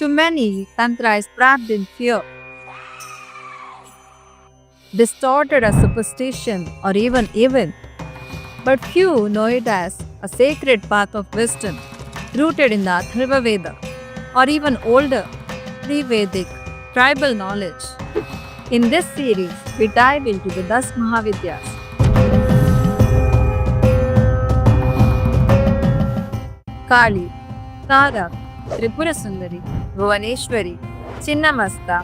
To many, Tantra is wrapped in fear, distorted as superstition or even evil. But few know it as a sacred path of wisdom rooted in the Atharva Veda or even older pre-Vedic tribal knowledge. In this series, we dive into the 10 Mahavidyas. Kali, Tara, Tripura Sundari, Bhuvaneshwari, Chinnamasta,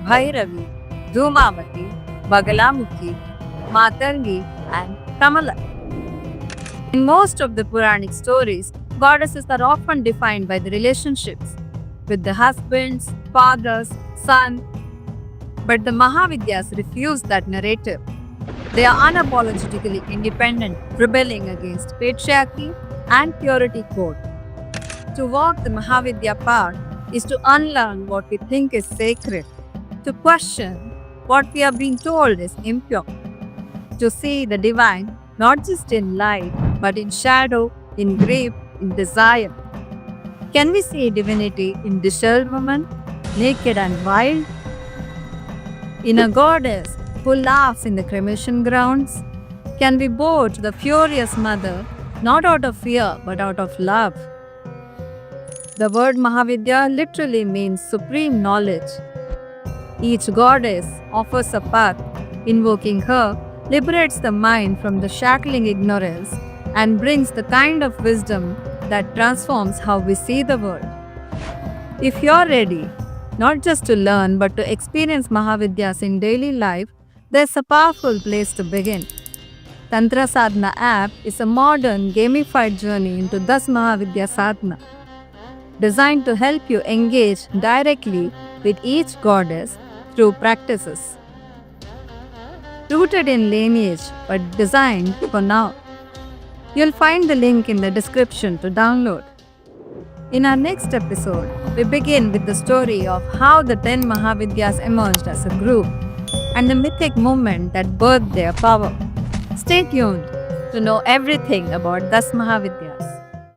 Bhairavi, Dhumavati, Bagalamukhi, Matangi, and Kamala. In most of the Puranic stories, goddesses are often defined by the relationships with the husbands, fathers, son. But the Mahavidyas refuse that narrative. They are unapologetically independent, rebelling against patriarchy and purity code. To walk the Mahavidya path is to unlearn what we think is sacred, to question what we are being told is impure, to see the divine not just in light but in shadow, in grief, in desire. Can we see divinity in disheveled woman, naked and wild? In a goddess who laughs in the cremation grounds? Can we bow to the furious mother not out of fear but out of love? The word Mahavidya literally means supreme knowledge. Each goddess offers a path. Invoking her liberates the mind from the shackling ignorance and brings the kind of wisdom that transforms how we see the world. If you're ready, not just to learn but to experience Mahavidyas in daily life, there's a powerful place to begin. Tantra Sadhana app is a modern gamified journey into 10 Mahavidya Sadhana, designed to help you engage directly with each goddess through practices. Rooted in lineage but designed for now. You'll find the link in the description to download. In our next episode, we begin with the story of how the 10 Mahavidyas emerged as a group and the mythic movement that birthed their power. Stay tuned to know everything about 10 Mahavidyas.